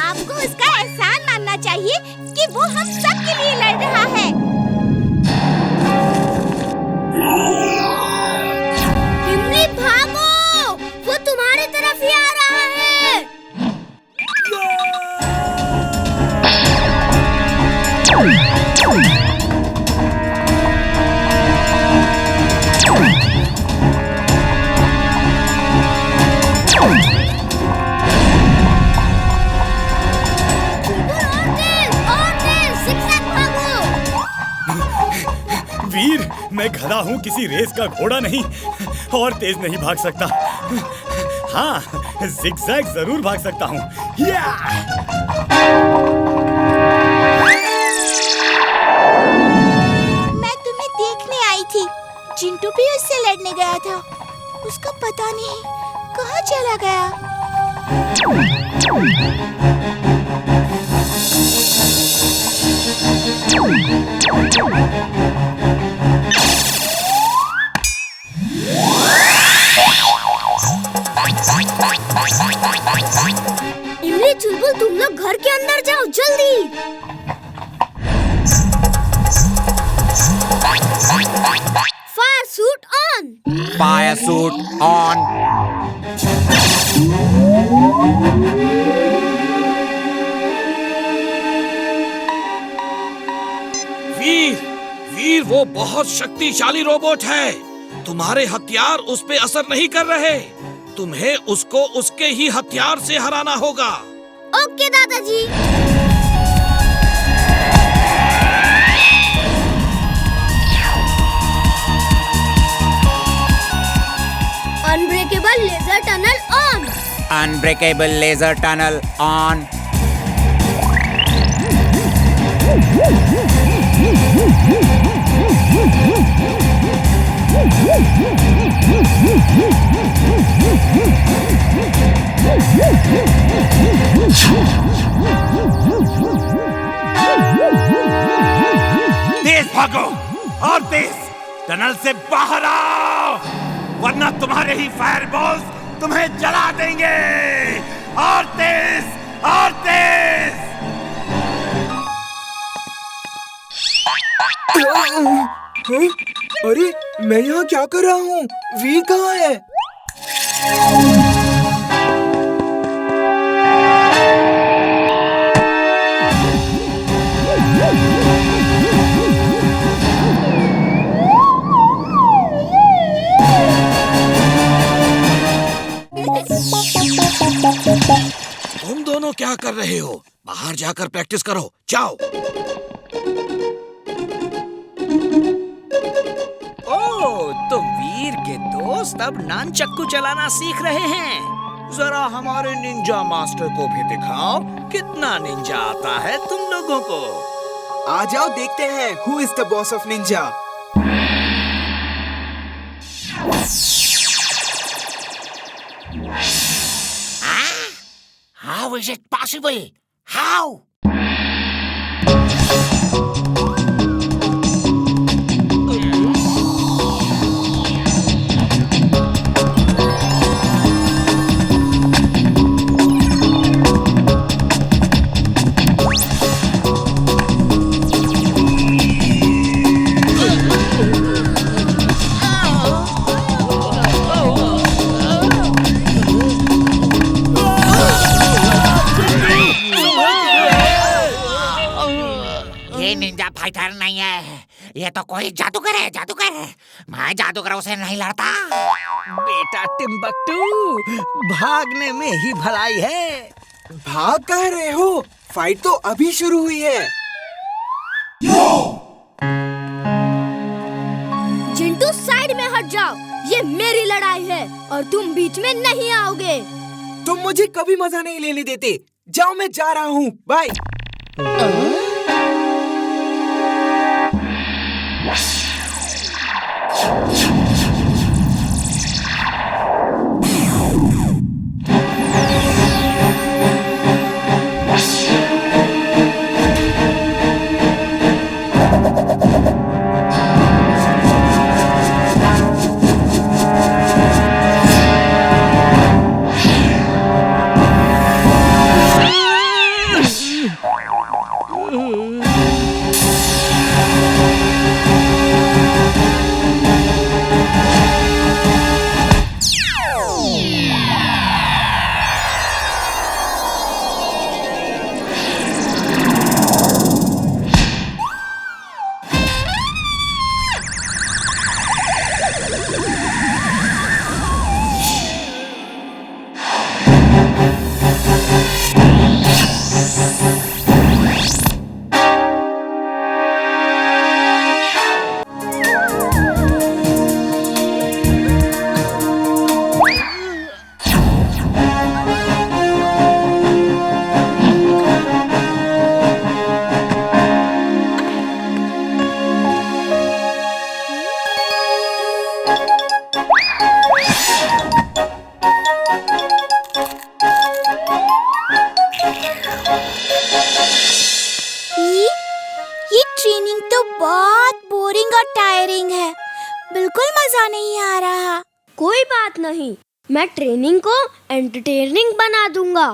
आपको उसका एहसान मानना चाहिए कि वो हम सब के लिए लड़ रहा है। इमली भागो, वो तुम्हारी तरफ ही आ रहा है। वीर, मैं गधा हूँ, किसी रेस का घोड़ा नहीं और तेज नहीं भाग सकता। हाँ, जिगजैग जरूर भाग सकता हूँ। मैं तुम्हें देखने आई थी। चिंटू भी उससे लड़ने गया था। उसका पता नहीं कहाँ चला गया। इमली, चुलबुल, तुम लोग घर के अंदर जाओ जल्दी। Fire suit on. Fire suit on. Veer, वो बहुत शक्तिशाली रोबोट है। तुम्हारे हथियार उस पे असर नहीं कर रहे। तुम्हें उसको उसके ही हथियार से हराना होगा। ओके दादाजी। Unbreakable laser tunnel on. Unbreakable laser tunnel on. तेज भागो और तेज, टनल से बाहर आओ, वरना तुम्हारे ही फायरबॉल्स तुम्हें जला देंगे। और तेज, और तेज। अरे, मैं यहाँ क्या कर रहा हूँ? वीर कहाँ है? तुम दोनों क्या कर रहे हो? बाहर जाकर प्रैक्टिस करो, जाओ। तो वीर के दोस्त अब नानचक्कू चलाना सीख रहे हैं। जरा हमारे निंजा मास्टर को भी दिखाओ कितना निंजा आता है तुम लोगों को। आ जाओ, देखते हैं who is the boss of Ninja. How is it possible? How? Fighter नहीं है, ये तो कोई जादूगर है, जादूगर। मैं जादूगरों से नहीं लड़ता। बेटा टिम्बकटू, भागने में ही भलाई है। भाग कह रहे हो? फाइट तो अभी शुरू हुई है। चिंटू, साइड में हट जाओ, ये मेरी लड़ाई है और तुम बीच में नहीं आओगे। तुम मुझे कभी मजा नहीं लेने देते। जाओ, मैं जा रहा हूँ, बाय। बहुत टायरिंग है, बिल्कुल मजा नहीं आ रहा। कोई बात नहीं, मैं ट्रेनिंग को एंटरटेनिंग बना दूंगा।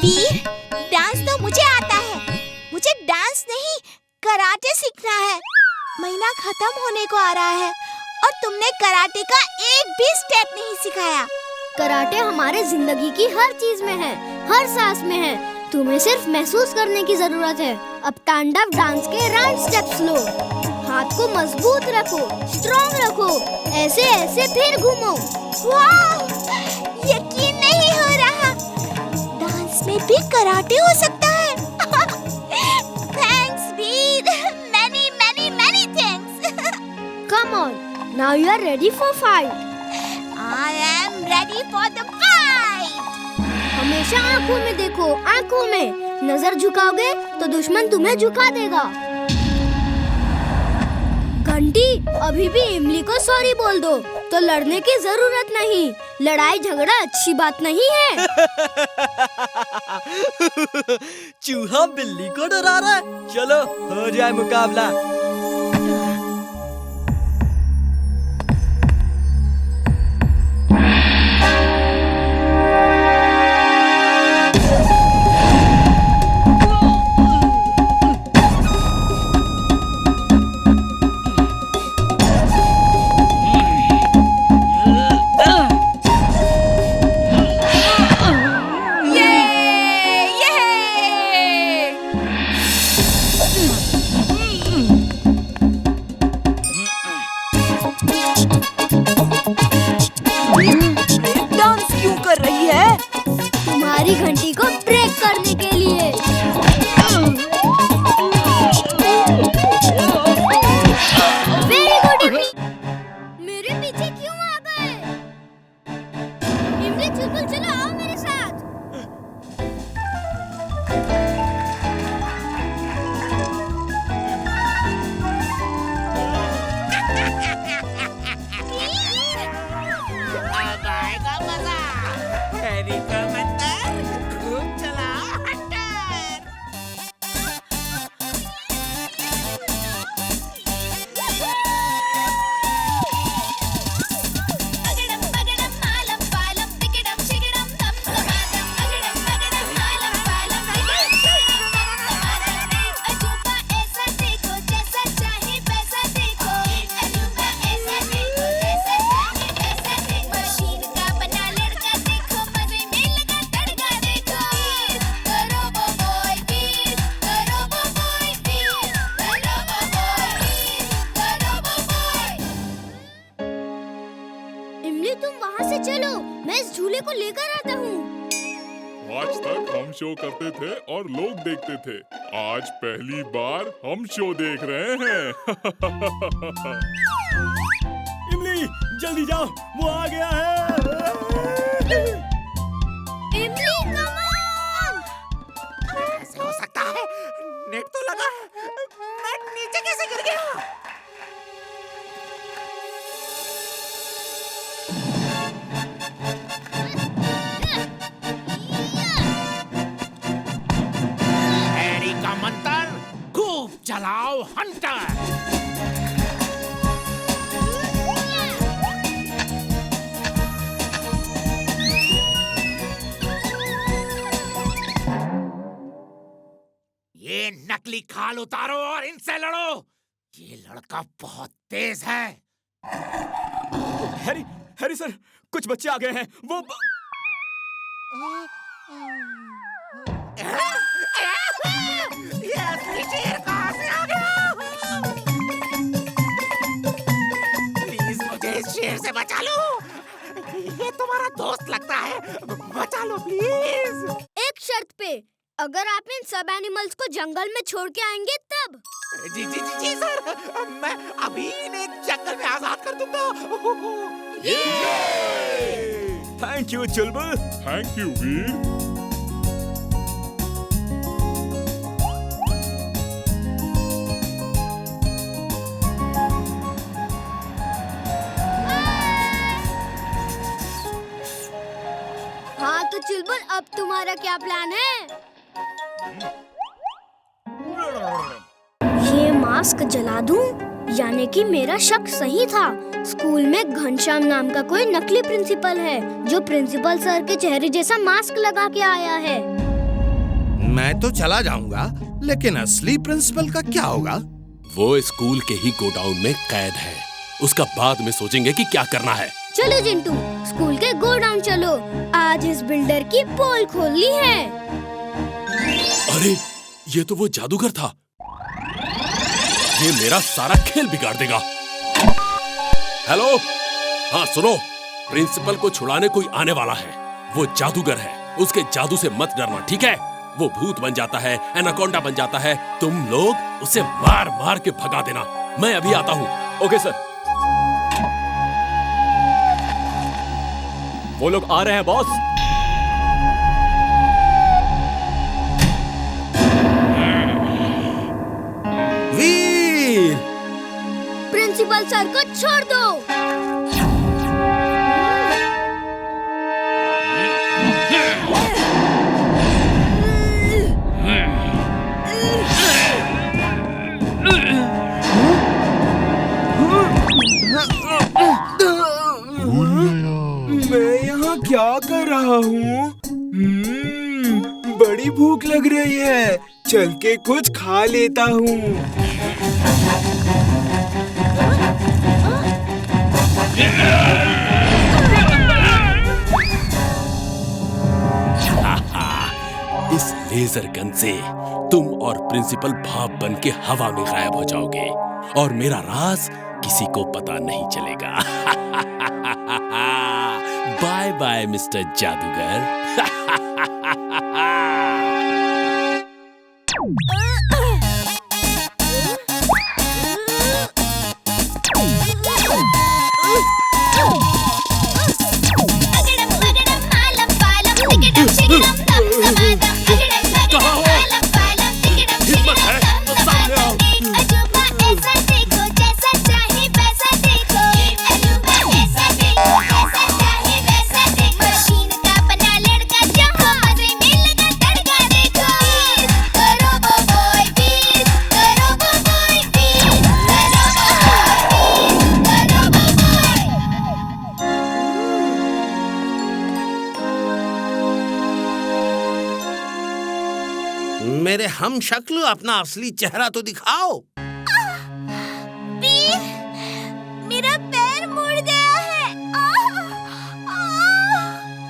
वीर, डांस तो मुझे आता है। मुझे डांस नहीं, कराटे सीखना है। महीना खत्म होने को आ रहा है और तुमने कराटे का एक भी स्टेप नहीं सिखाया। कराटे हमारे जिंदगी की हर चीज में है, हर सांस में है। तुम्हें सिर्फ महसूस करने की जरूरत है। अब तांडव डांस के राउंड स्टेप्स लो। हाथ को मजबूत रखो, स्ट्रॉन्ग रखो, ऐसे ऐसे फिर घूमो। वाह, यकीन नहीं हो रहा, डांस में भी कराटे हो सकता है। Thanks Veer, many many many thanks. Come on, now you are ready for fight. I am ready for the fight. हमेशा आंखों में देखो, आंखों में। नजर झुकाओगे तो दुश्मन तुम्हें झुका देगा। घंटी, अभी भी इमली को सॉरी बोल दो, तो लड़ने की जरूरत नहीं। लड़ाई झगड़ा अच्छी बात नहीं है। चूहा बिल्ली को डरा रहा है। चलो हो जाए मुकाबला। डांस क्यों कर रही है? तुम्हारी घंटी को ब्रेक करने के लिए। वेरी गुड इमली। मेरे पीछे क्यों आ गए? इमली चुलबुल, चलो आओ मेरे साथ। अब आएगा मजा। हैरी का मंतर खूब चलाओ हंटर। इमली, तुम वहाँ से चलो, मैं इस झूले को लेकर आता हूँ। आज तक हम शो करते थे और लोग देखते थे। आज पहली बार हम शो देख रहे हैं। इमली, जल्दी जाओ, वो आ गया है। इमली, कम ऑन। ऐसे हो सकता है? नेट तो लगा है, मैं नीचे कैसे गिर गया? हैरी का मंत्र खूब चलाओ हंटर। ये नकली खाल उतारो और इनसे लड़ो। ये लड़का बहुत तेज है। हैरी, हैरी सर, कुछ बच्चे आ गए हैं। वो ये असली शेर कहाँ से आ गया? प्लीज मुझे इस शेर से बचा लो। ये तुम्हारा दोस्त लगता है, बचा लो प्लीज। एक शर्त पे, अगर आप इन सब एनिमल्स को जंगल में छोड़ के आएंगे तब। जी जी जी जी सर, मैं अभी इन्हें जंगल में आजाद कर दूंगा। Thank you Chulbul. Thank you Veer. हाँ तो चुलबुल, अब तुम्हारा क्या प्लान है? ये मास्क जला दूं? यानी कि मेरा शक सही था। स्कूल में घनश्याम नाम का कोई नकली प्रिंसिपल है जो प्रिंसिपल सर के चेहरे जैसा मास्क लगा के आया है। मैं तो चला जाऊंगा, लेकिन असली प्रिंसिपल का क्या होगा? वो स्कूल के ही गोडाउन में कैद है। उसका बाद में सोचेंगे कि क्या करना है। चलो जिंटू, स्कूल के गोडाउन चलो। आज इस बिल्डर की पोल खोलनी है। अरे, ये तो वो जादूगर था। ये मेरा सारा खेल बिगाड़ देगा। हेलो, हाँ सुनो, प्रिंसिपल को छुड़ाने कोई आने वाला है। वो जादूगर है, उसके जादू से मत डरना, ठीक है? वो भूत बन जाता है, एनाकोंडा बन जाता है। तुम लोग उसे मार मार के भगा देना। मैं अभी आता हूँ। Okay sir. वो लोग आ रहे हैं बॉस। वीर! प्रिंसिपल सर को छोड़ दो। मैं यहाँ क्या कर रहा हूँ? बड़ी भूख लग रही है, चल के कुछ खा लेता हूँ। इस लेजर गन से तुम और प्रिंसिपल भाप बन के हवा में गायब हो जाओगे और मेरा राज किसी को पता नहीं चलेगा। बाय बाय मिस्टर जादूगर। मेरे हम शक्ल अपना असली चेहरा तो दिखाओ। वीर, मेरा पैर मुड़ गया है।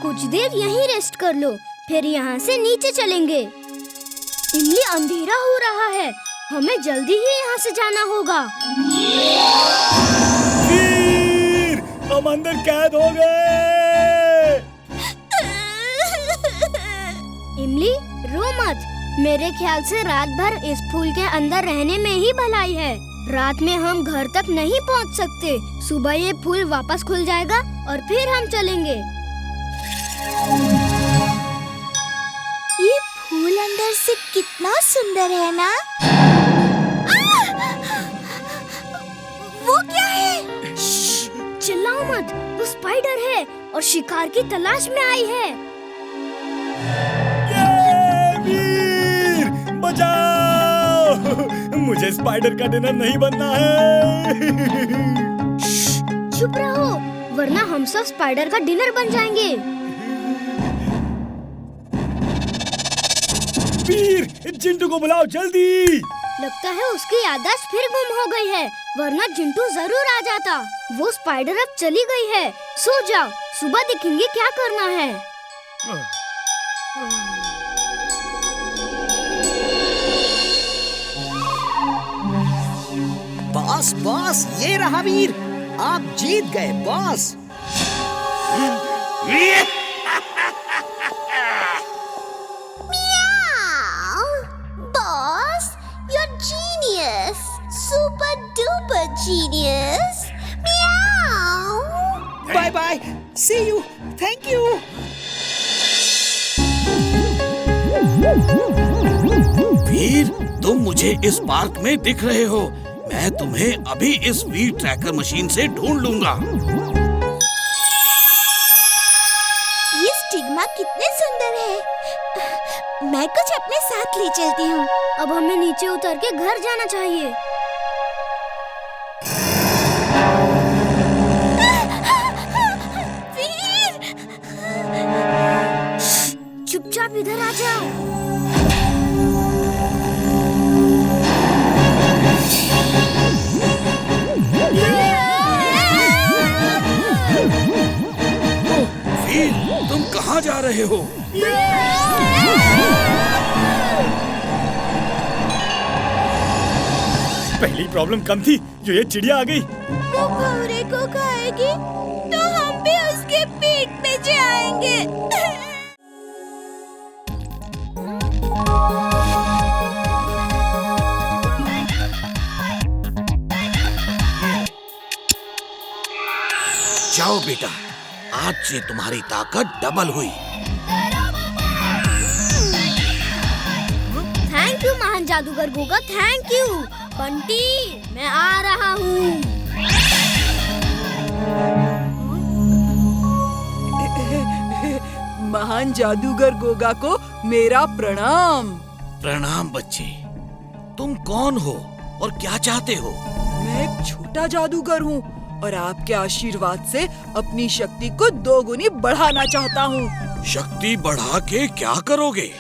कुछ देर यहीं रेस्ट कर लो, फिर यहाँ से नीचे चलेंगे। इमली, अंधेरा हो रहा है, हमें जल्दी ही यहाँ से जाना होगा। वीर, हम अंदर कैद हो गए। इमली, रो मत। मेरे ख्याल से रात भर इस फूल के अंदर रहने में ही भलाई है। रात में हम घर तक नहीं पहुंच सकते। सुबह ये फूल वापस खुल जाएगा और फिर हम चलेंगे। ये फूल अंदर से कितना सुंदर है ना? वो क्या है? चिल्लाओ मत, वो स्पाइडर है और शिकार की तलाश में आई है। बचाओ! मुझे स्पाइडर का डिनर नहीं बनना है। चुप रहो, वरना हम सब स्पाइडर का डिनर बन जाएंगे। वीर, चिंटू को बुलाओ जल्दी। लगता है उसकी याददाश्त फिर गुम हो गई है, वरना चिंटू जरूर आ जाता। वो स्पाइडर अब चली गई है। सो जाओ, सुबह देखेंगे क्या करना है। बॉस बॉस, ये रहा वीर, आप जीत गए boss. Boss, you're genius, super duper genius. Meow. Bye bye, see you, thank you. Veer, तुम मुझे इस पार्क में दिख रहे हो। मैं तुम्हें अभी इस वीर ट्रैकर मशीन से ढूंढ लूंगा। ये स्टिग्मा कितने सुंदर है। मैं कुछ अपने साथ ले चलती हूँ। अब हमें नीचे उतर के घर जाना चाहिए। वीर! चुपचाप इधर आ जाओ। वीर, तुम कहाँ जा रहे हो? पहली प्रॉब्लम कम थी, जो ये चिड़िया आ गई। वो भौरे को खाएगी तो हम भी उसके पेट में जाएंगे। जाओ बेटा, आज से तुम्हारी ताकत डबल हुई। थैंक यू महान जादूगर गोगा, थैंक यू। बंटी, मैं आ रहा हूँ। महान जादूगर गोगा को मेरा प्रणाम। प्रणाम बच्चे। तुम कौन हो और क्या चाहते हो? मैं एक छोटा जादूगर हूँ और आपके आशीर्वाद से अपनी शक्ति को 2 गुनी बढ़ाना चाहता हूँ। शक्ति बढ़ा के क्या करोगे?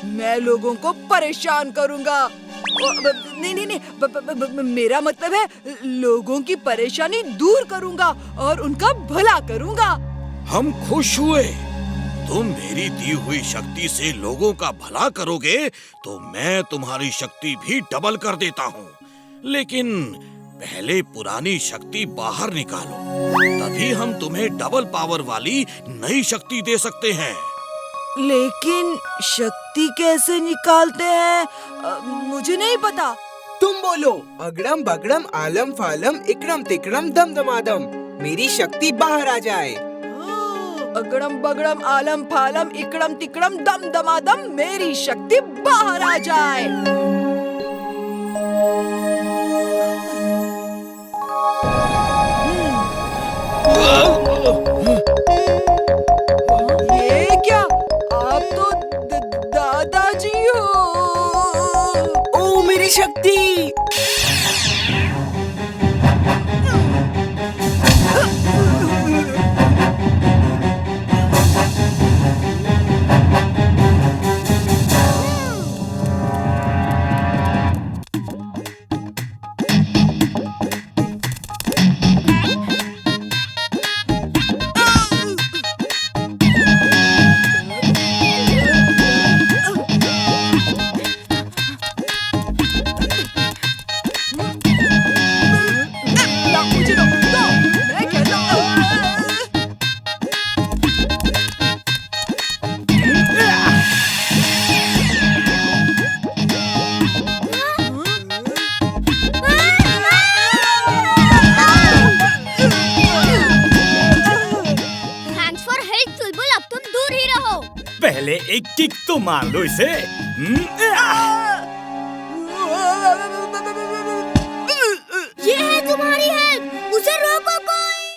मैं लोगों को परेशान करूँगा। नहीं, मेरा मतलब है लोगों की परेशानी दूर करूँगा और उनका भला करूँगा। हम खुश हुए। तुम मेरी दी हुई शक्ति से लोगों का भला करोगे तो मैं तुम्हारी शक्ति भी डबल कर देता हूँ। लेकिन पहले पुरानी शक्ति बाहर निकालो, तभी हम तुम्हें डबल पावर वाली नई शक्ति दे सकते हैं। लेकिन शक्ति कैसे निकालते हैं? मुझे नहीं पता। तुम बोलो, अगड़म बगड़म आलम फालम इकड़म तिकड़म दम दमादम, मेरी शक्ति बाहर आ जाए। अगड़म बगड़म आलम फालम इकड़म तिकड़म दम दमादम, मेरी शक्ति बाहर आ जाए। ये क्या? आप तो दादाजी हो। ओ मेरी शक्ति! पहले एक किक तो मार लो इसे।